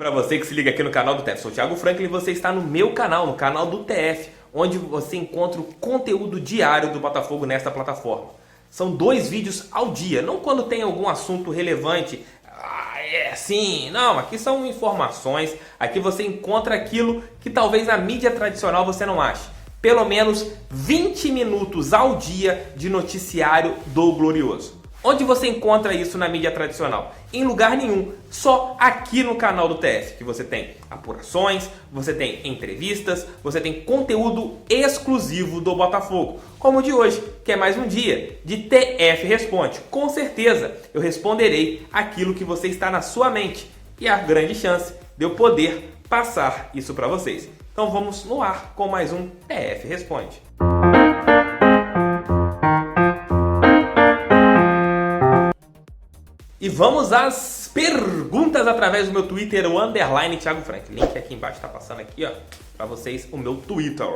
Para você que se liga aqui no canal do TF, sou o Thiago Franklin e você está no meu canal, no canal do TF, onde você encontra o conteúdo diário do Botafogo nesta plataforma. São 2 vídeos ao dia, não quando tem algum assunto relevante. Não, aqui são informações, aqui você encontra aquilo que talvez na mídia tradicional você não ache. Pelo menos 20 minutos ao dia de noticiário do Glorioso. Onde você encontra isso na mídia tradicional? Em lugar nenhum, só aqui no canal do TF, que você tem apurações, você tem entrevistas, você tem conteúdo exclusivo do Botafogo, como o de hoje, que é mais um dia de TF Responde. Com certeza eu responderei aquilo que você está na sua mente e há grande chance de eu poder passar isso para vocês. Então vamos no ar com mais um TF Responde. E vamos às perguntas através do meu Twitter, o _ Thiago Franklin. Link aqui embaixo, está passando aqui, ó, para vocês o meu Twitter.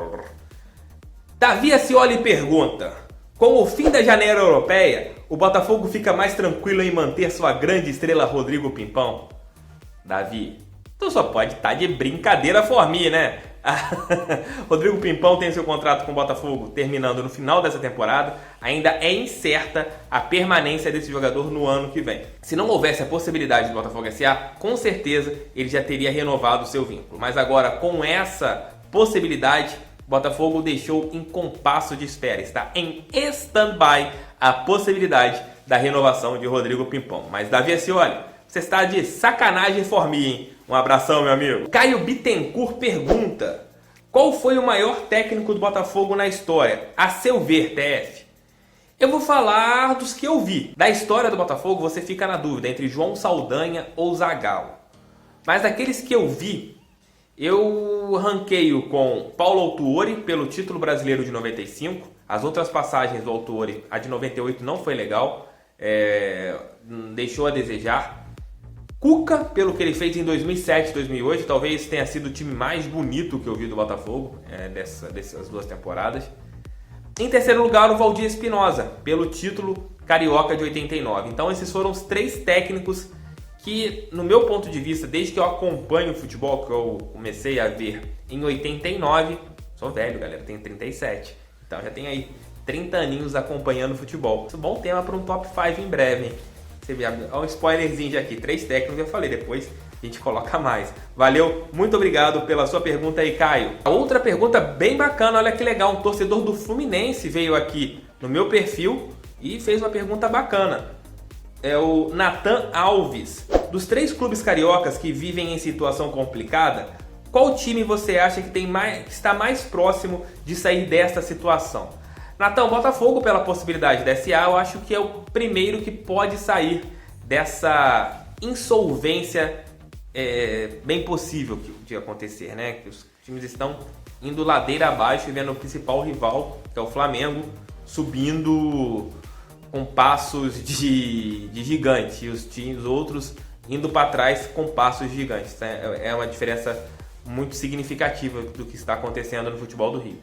Davi Ascioli pergunta: com o fim da janela europeia, o Botafogo fica mais tranquilo em manter sua grande estrela Rodrigo Pimpão? Davi, tu só pode estar de brincadeira for me, né? Rodrigo Pimpão tem seu contrato com o Botafogo terminando no final dessa temporada. Ainda é incerta a permanência desse jogador no ano que vem. Se não houvesse a possibilidade do Botafogo S.A., com certeza ele já teria renovado o seu vínculo. Mas agora, com essa possibilidade, o Botafogo deixou em compasso de espera. Está em stand-by a possibilidade da renovação de Rodrigo Pimpão. Mas Davi Ascioli, você está de sacanagem for me, hein? Um abração, meu amigo. Caio Bittencourt pergunta: qual foi o maior técnico do Botafogo na história? A seu ver, TF? Eu vou falar dos que eu vi. Da história do Botafogo, você fica na dúvida entre João Saldanha ou Zagallo. Mas daqueles que eu vi, eu ranqueio com Paulo Autuori pelo título brasileiro de 95. As outras passagens do Autuori, a de 98 não foi legal. Deixou a desejar. Cuca, pelo que ele fez em 2007 e 2008, talvez tenha sido o time mais bonito que eu vi do Botafogo dessas 2 temporadas. Em terceiro lugar, o Valdir Espinosa, pelo título carioca de 89. Então esses foram os 3 técnicos que, no meu ponto de vista, desde que eu acompanho o futebol, que eu comecei a ver em 89, sou velho, galera, tenho 37, então já tenho aí 30 aninhos acompanhando o futebol. Isso é um bom tema para um top 5 em breve, hein? Você vê, olha um spoilerzinho aqui, 3 técnicos, eu falei, depois a gente coloca mais. Valeu, muito obrigado pela sua pergunta aí, Caio. A outra pergunta bem bacana, olha que legal, um torcedor do Fluminense veio aqui no meu perfil e fez uma pergunta bacana. É o Nathan Alves. Dos 3 clubes cariocas que vivem em situação complicada, qual time você acha que está mais próximo de sair desta situação? Nathan, o Botafogo, pela possibilidade da SA, eu acho que é o primeiro que pode sair dessa insolvência bem possível de acontecer, né? Que os times estão indo ladeira abaixo e vendo o principal rival, que é o Flamengo, subindo com passos de gigante, e os outros indo para trás com passos gigantes. É uma diferença muito significativa do que está acontecendo no futebol do Rio.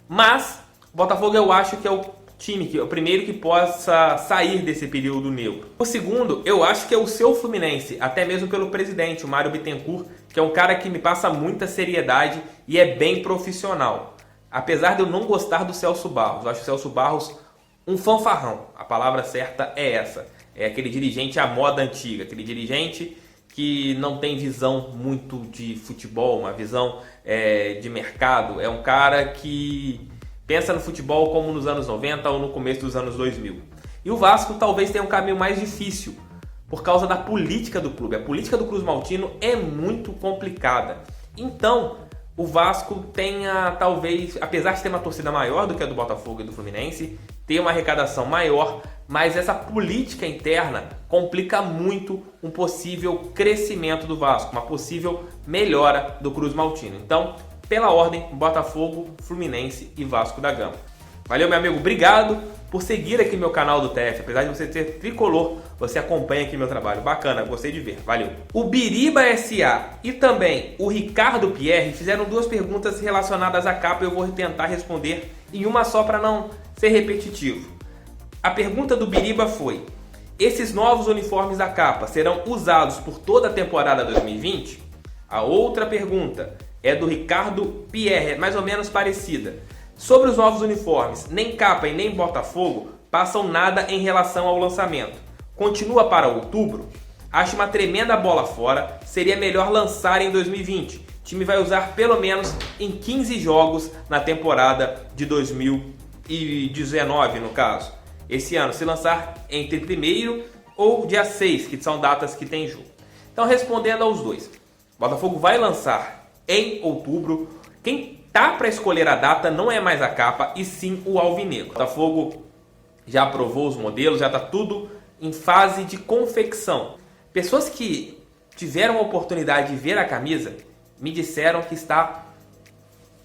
Mas o Botafogo eu acho que é o time, o primeiro que possa sair desse período neutro. O segundo, eu acho que é o seu Fluminense, até mesmo pelo presidente, o Mário Bittencourt, que é um cara que me passa muita seriedade e é bem profissional. Apesar de eu não gostar do Celso Barros, eu acho o Celso Barros um fanfarrão. A palavra certa é essa. É aquele dirigente à moda antiga, aquele dirigente que não tem visão muito de futebol, uma visão de mercado. É um cara que pensa no futebol como nos anos 90 ou no começo dos anos 2000. E o Vasco talvez tenha um caminho mais difícil por causa da política do clube. A política do Cruz Maltino é muito complicada. Então, o Vasco tenha, talvez, apesar de ter uma torcida maior do que a do Botafogo e do Fluminense, ter uma arrecadação maior, mas essa política interna complica muito um possível crescimento do Vasco, uma possível melhora do Cruz Maltino. Então, pela ordem, Botafogo, Fluminense e Vasco da Gama. Valeu, meu amigo, obrigado por seguir aqui meu canal do TF. Apesar de você ser tricolor, você acompanha aqui meu trabalho. Bacana, gostei de ver, valeu. O Biriba SA e também o Ricardo Pierre fizeram 2 perguntas relacionadas à capa e eu vou tentar responder em uma só para não ser repetitivo. A pergunta do Biriba foi: esses novos uniformes da capa serão usados por toda a temporada 2020? A outra pergunta é do Ricardo Pierre, mais ou menos parecida. Sobre os novos uniformes, nem Capa e nem Botafogo passam nada em relação ao lançamento. Continua para outubro? Acho uma tremenda bola fora, seria melhor lançar em 2020. O time vai usar pelo menos em 15 jogos na temporada de 2019, no caso. Esse ano, se lançar entre 1º ou dia 6, que são datas que tem jogo. Então, respondendo aos dois, o Botafogo vai lançar em outubro. Quem tá para escolher a data não é mais a Capa, e sim o Alvinegro. O Botafogo já aprovou os modelos, já está tudo em fase de confecção. Pessoas que tiveram a oportunidade de ver a camisa me disseram que está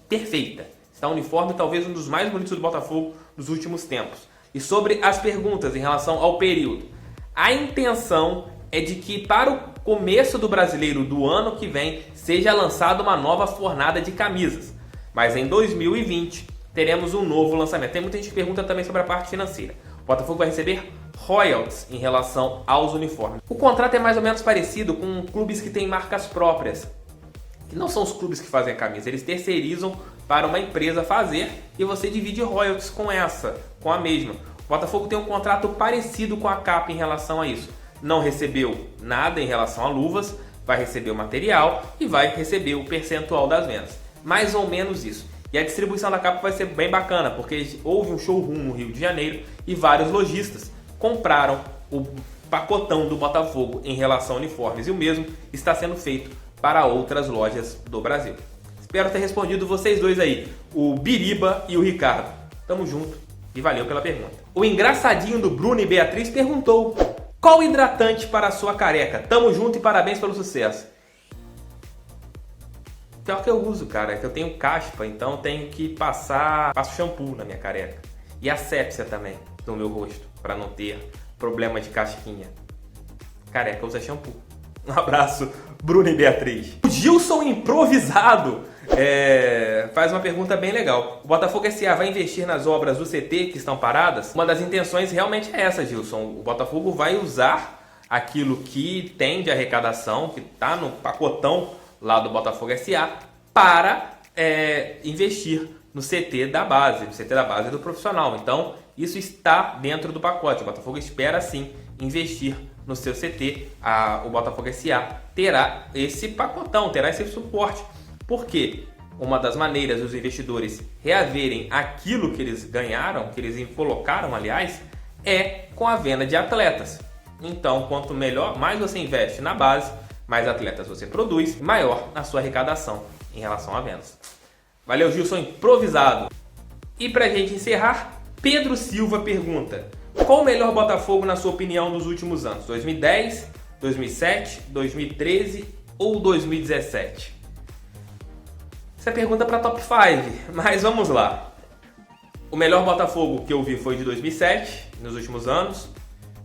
perfeita. Está um uniforme talvez um dos mais bonitos do Botafogo dos últimos tempos. E sobre as perguntas em relação ao período, a intenção é de que para o começo do Brasileiro do ano que vem seja lançada uma nova fornada de camisas. Mas em 2020 teremos um novo lançamento. Tem muita gente que pergunta também sobre a parte financeira. O Botafogo vai receber royalties em relação aos uniformes. O contrato é mais ou menos parecido com clubes que têm marcas próprias, que não são os clubes que fazem a camisa, eles terceirizam para uma empresa fazer e você divide royalties com a mesma. O Botafogo tem um contrato parecido com a Capa em relação a isso. Não recebeu nada em relação a luvas, vai receber o material e vai receber o percentual das vendas. Mais ou menos isso. E a distribuição da Capa vai ser bem bacana, porque houve um showroom no Rio de Janeiro e vários lojistas compraram o pacotão do Botafogo em relação a uniformes. E o mesmo está sendo feito para outras lojas do Brasil. Espero ter respondido vocês dois aí, o Biriba e o Ricardo. Tamo junto e valeu pela pergunta. O engraçadinho do Bruno e Beatriz perguntou: qual hidratante para a sua careca? Tamo junto e parabéns pelo sucesso. Pior que eu uso, cara, é que eu tenho caspa, então tenho que passo shampoo na minha careca. E asepsia também no meu rosto, para não ter problema de casquinha. Careca usa shampoo. Um abraço, Bruno e Beatriz. O Gilson Improvisado faz uma pergunta bem legal. O Botafogo S.A. vai investir nas obras do CT que estão paradas? Uma das intenções realmente é essa, Gilson. O Botafogo vai usar aquilo que tem de arrecadação, que está no pacotão lá do Botafogo S.A. para investir no CT da base, do profissional. Então, isso está dentro do pacote. O Botafogo espera sim investir no seu CT. O Botafogo S.A. terá esse pacotão, terá esse suporte. Por quê? Uma das maneiras dos investidores reaverem aquilo que eles ganharam, que eles colocaram, aliás, é com a venda de atletas. Então, quanto melhor, mais você investe na base, mais atletas você produz, maior a sua arrecadação em relação a vendas. Valeu, Gilson Improvisado. E pra gente encerrar, Pedro Silva pergunta: qual o melhor Botafogo na sua opinião nos últimos anos? 2010, 2007, 2013 ou 2017? Essa é pergunta para top 5, mas vamos lá. O melhor Botafogo que eu vi foi de 2007, nos últimos anos,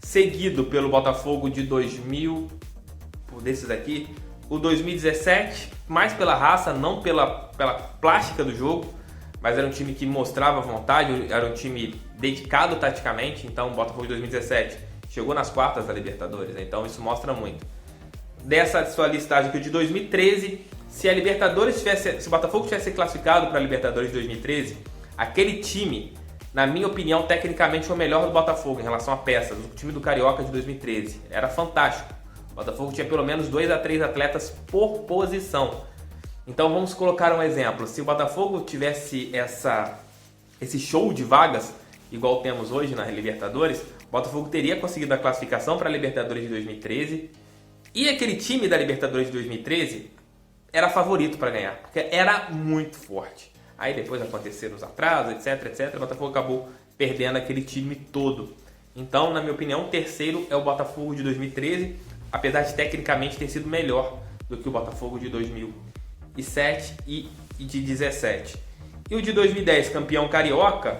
seguido pelo Botafogo de 2000, desses aqui, o 2017, mais pela raça, não pela plástica do jogo, mas era um time que mostrava vontade, era um time dedicado taticamente. Então o Botafogo de 2017 chegou nas quartas da Libertadores, né? Então isso mostra muito. Dessa sua listagem aqui de 2013, se o Botafogo tivesse classificado para a Libertadores de 2013, aquele time, na minha opinião, tecnicamente foi o melhor do Botafogo em relação a peças. O time do Carioca de 2013 era fantástico. O Botafogo tinha pelo menos 2 a 3 atletas por posição. Então vamos colocar um exemplo. Se o Botafogo tivesse esse show de vagas, igual temos hoje na Libertadores, o Botafogo teria conseguido a classificação para a Libertadores de 2013. E aquele time da Libertadores de 2013 era favorito para ganhar, porque era muito forte. Aí depois aconteceram os atrasos, etc. O Botafogo acabou perdendo aquele time todo. Então, na minha opinião, o terceiro é o Botafogo de 2013, apesar de tecnicamente ter sido melhor do que o Botafogo de 2007 e de 2017. E o de 2010, campeão carioca,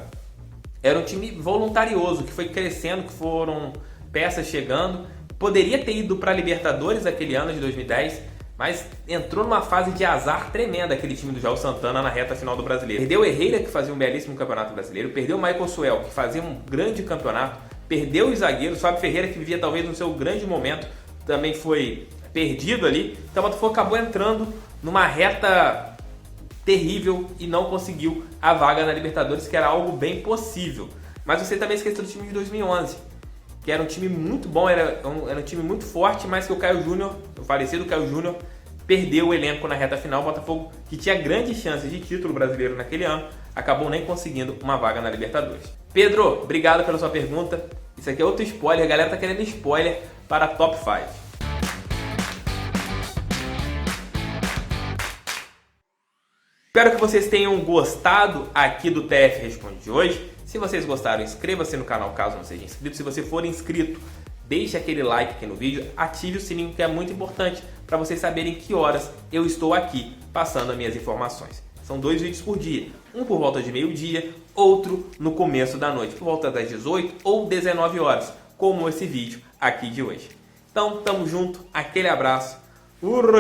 era um time voluntarioso, que foi crescendo, que foram peças chegando. Poderia ter ido para a Libertadores naquele ano de 2010, mas entrou numa fase de azar tremenda aquele time do Jair Santana na reta final do Brasileiro. Perdeu o Herrera, que fazia um belíssimo campeonato brasileiro, perdeu o Michael Suel, que fazia um grande campeonato, perdeu o zagueiro, Fábio Ferreira, que vivia talvez no seu grande momento, também foi perdido ali. Então o Botafogo acabou entrando numa reta terrível e não conseguiu a vaga na Libertadores, que era algo bem possível. Mas você também esqueceu do time de 2011, que era um time muito bom, era um time muito forte, mas que o Caio Júnior, o falecido Caio Júnior, perdeu o elenco na reta final. O Botafogo, que tinha grandes chances de título brasileiro naquele ano, acabou nem conseguindo uma vaga na Libertadores. Pedro, obrigado pela sua pergunta. Isso aqui é outro spoiler, a galera tá querendo spoiler para Top 5. Espero que vocês tenham gostado aqui do TF Responde de hoje. Se vocês gostaram, inscreva-se no canal caso não seja inscrito. Se você for inscrito, deixe aquele like aqui no vídeo, ative o sininho que é muito importante para vocês saberem que horas eu estou aqui passando as minhas informações. São 2 vídeos por dia, um por volta de meio-dia, outro no começo da noite, por volta das 18 ou 19 horas, como esse vídeo aqui de hoje. Então, tamo junto, aquele abraço.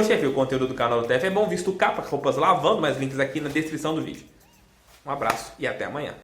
Chefe, o conteúdo do canal do TF é bom, visto capa, roupas lavando, mais links aqui na descrição do vídeo. Um abraço e até amanhã.